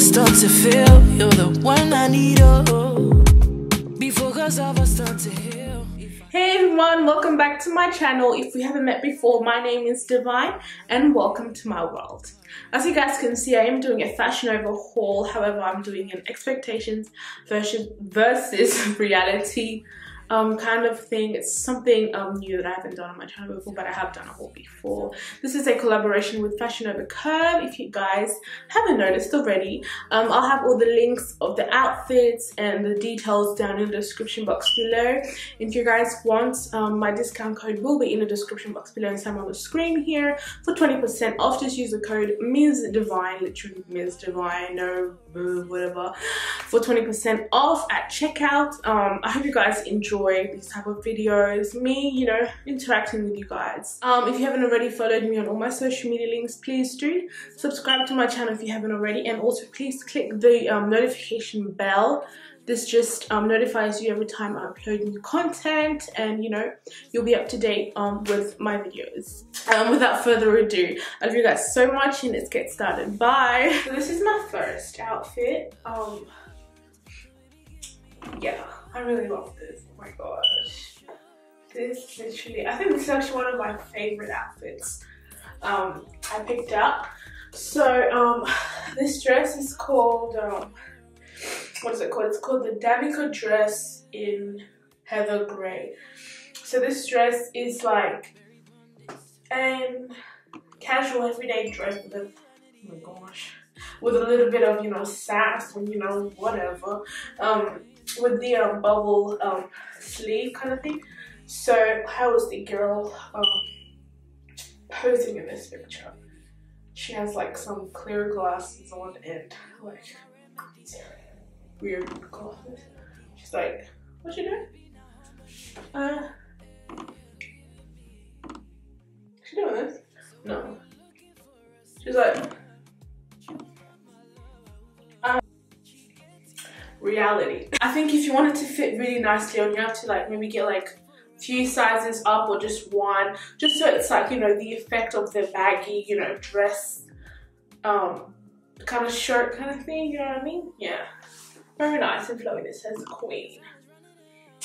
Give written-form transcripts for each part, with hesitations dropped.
start to feel you're the one I need, oh, before cassava start to heal. Hey everyone, welcome back to my channel. If we haven't met before, my name is Divine and welcome to my world. As you guys can see, I am doing a Fashionnova haul. However, I'm doing an expectations versus reality kind of thing. It's something new that I haven't done on my channel before, but I have done a haul before. This is a collaboration with Fashionnova Curve, if you guys haven't noticed already. I'll have all the links of the outfits and the details down in the description box below. If you guys want, my discount code will be in the description box below and some on the screen here for 20% off. Just use the code MsDivine, literally MsDivine, no boo, whatever, for 20% off at checkout. I hope you guys enjoy these type of videos, me, you know, interacting with you guys. If you haven't already followed me on all my social media links, please do subscribe to my channel if you haven't already, and also please click the notification bell. This just notifies you every time I upload new content, and you know, you'll be up to date with my videos. Without further ado, I love you guys so much and let's get started. Bye. So this is my first outfit. Yeah, I really love this. Oh my gosh, this literally, I think this is actually one of my favorite outfits I picked up. So this dress is called what is it called? It's called the Danica dress in heather gray. So this dress is like a casual everyday dress with a, oh my gosh, with a little bit of, you know, sass and, you know, whatever, with the bubble sleeve kind of thing. So how is the girl posing in this picture? She has like some clear glasses on and like weird glasses. She's like, what you doing? She doing this? No. She's like, reality. I think if you want it to fit really nicely on, you have to like maybe get like a few sizes up or just one, just so it's like, you know, the effect of the baggy, you know, dress kind of shirt kind of thing, you know what I mean? Yeah, very nice and flowy. It says queen,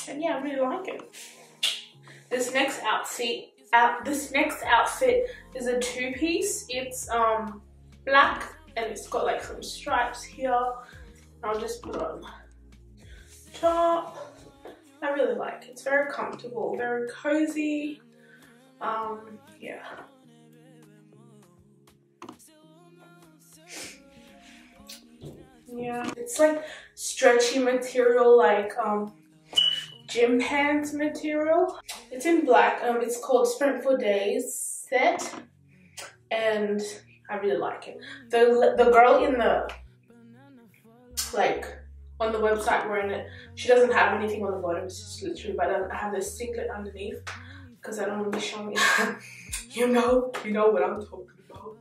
and yeah, I really like it. This next outfit is a two-piece. It's black and it's got like some stripes here. I'll just put on top. I really like it. It's very comfortable, very cozy. Yeah. Yeah, it's like stretchy material, like gym pants material. It's in black. It's called Sprint for Days set, and I really like it. The girl in the, like on the website wearing it, she doesn't have anything on the bottom. It's just literally, but I have this singlet underneath because I don't want to be showing you know what I'm talking about.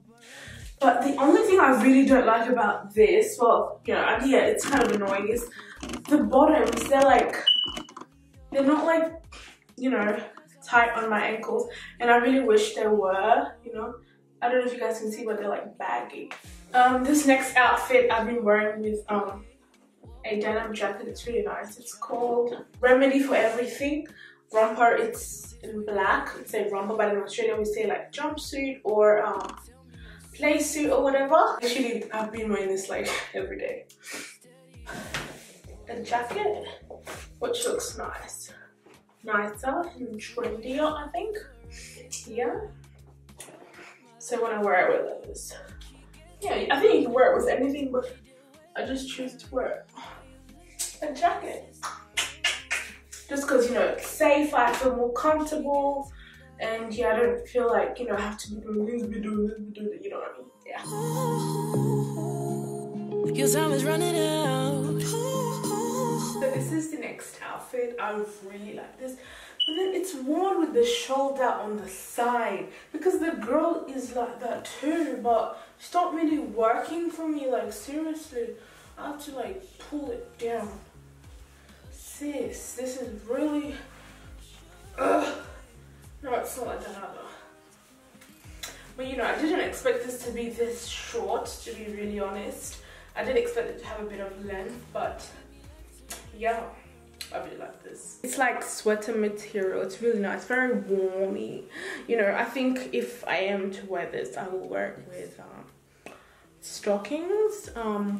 But the only thing I really don't like about this, well, you know, yeah, it's kind of annoying, is the bottoms. They're not like, you know, tight on my ankles, and I really wish they were, you know. I don't know if you guys can see, but they're like baggy. This next outfit I've been wearing with a denim jacket. It's really nice. It's called Remedy for Everything romper. It's in black. It's a romper, but in Australia we say like jumpsuit or play suit or whatever. Actually, I've been wearing this like every day. A jacket, which looks nice, nicer and trendier, I think. Yeah. So when I wear it with this, yeah, I think you can wear it with anything, but I just choose to wear a jacket. Just because, you know, it's safe, I feel more comfortable, and yeah, I don't feel like, you know, I have to be doing this, be doing this, you know what I mean? Yeah. Your time is running out. So this is the next outfit. I really like this. But then it's worn with the shoulder on the side, because the girl is like that too, but it's not really working for me. Like seriously, I have to like pull it down. Sis, this is really, no, it's not like that either. But you know, I didn't expect this to be this short, to be really honest. I did expect it to have a bit of length, but yeah, I really like this. It's like sweater material. It's really nice, very warmy. You know, I think if I am to wear this, I will wear it with stockings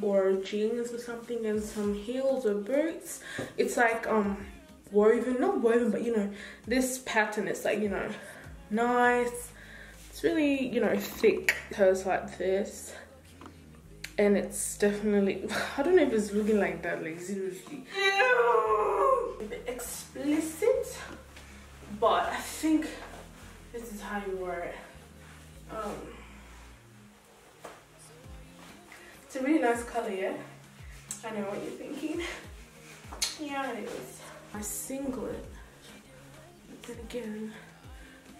or jeans or something, and some heels or boots. It's like woven, not woven, but you know, this pattern is like, you know, nice. It's really, you know, thick. It goes like this, and it's definitely, I don't know if it's looking like that, like seriously. A bit explicit, but I think this is how you wear it. It's a really nice color, yeah? I know what you're thinking. Yeah, it is. My singlet, but then again,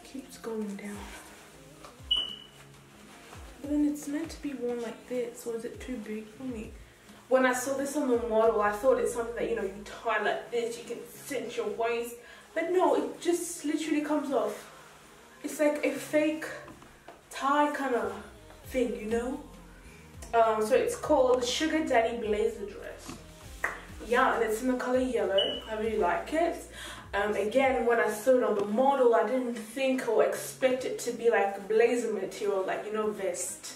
keeps going down. But then it's meant to be worn like this, or is it too big for me? When I saw this on the model, I thought it's something that, you know, you tie like this, you can cinch your waist. But no, it just literally comes off. It's like a fake tie kind of thing, you know? So it's called Sugar Daddy Blazer Dress. Yeah, and it's in the color yellow. I really like it. Again, when I saw it on the model, I didn't think or expect it to be like blazer material, like, you know, vest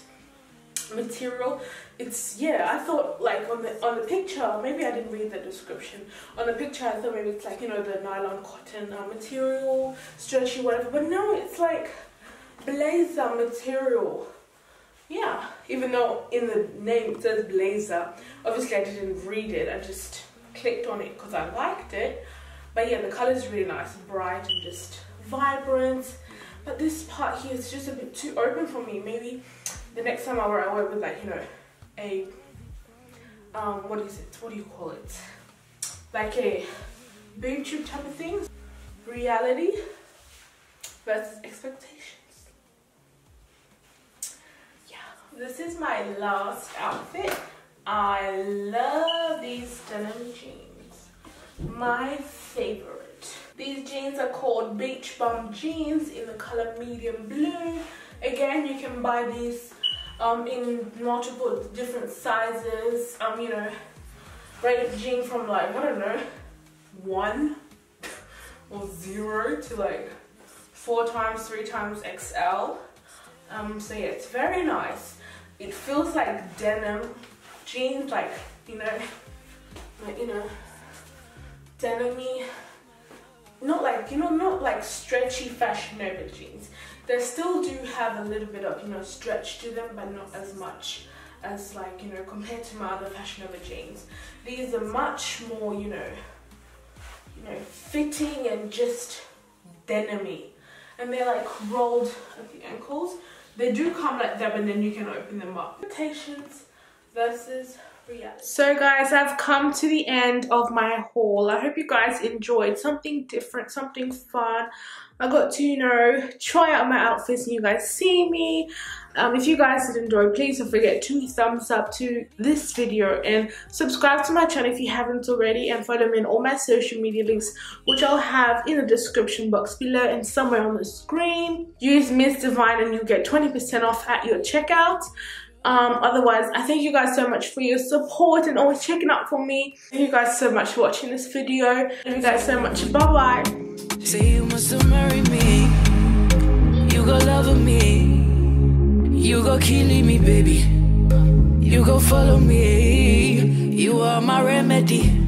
material. It's, yeah, I thought like on the picture, maybe I didn't read the description. On the picture, I thought maybe it's like, you know, the nylon cotton material, stretchy, whatever. But no, it's like blazer material. Yeah, even though in the name it says blazer. Obviously I didn't read it, I just clicked on it because I liked it. But yeah, the color is really nice, bright and just vibrant. But this part here is just a bit too open for me. Maybe the next time I wear it with, like, you know, a what is it? What do you call it? Like a boob tube type of thing. Reality versus expectations. This is my last outfit. I love these denim jeans. My favorite. These jeans are called Beach Bum jeans in the color medium blue. Again, you can buy these in multiple different sizes. You know, range jean from like, I don't know, 1 or 0 to like 4 times, 3 times XL. So yeah, it's very nice. It feels like denim jeans, like, you know, denim-y. Not like, you know, not like stretchy Fashionnova jeans. They still do have a little bit of, you know, stretch to them, but not as much as, like, you know, compared to my other Fashionnova jeans. These are much more, you know, fitting and just denim-y. And they're like rolled at the ankles. They do come like that, but then you can open them up. Expectations versus reality. So guys, I've come to the end of my haul. I hope you guys enjoyed something different, something fun. I got to, you know, try out my outfits and you guys see me. If you guys did enjoy, please don't forget to thumbs up to this video and subscribe to my channel if you haven't already, and follow me on all my social media links, which I'll have in the description box below and somewhere on the screen. Use Miss Divine and you get 20% off at your checkout. Otherwise, I thank you guys so much for your support and always checking out for me. Thank you guys so much for watching this video. Thank you guys so much. Bye bye. Say you must marry me. You go love me. You go killing me, baby. You go follow me. You are my remedy.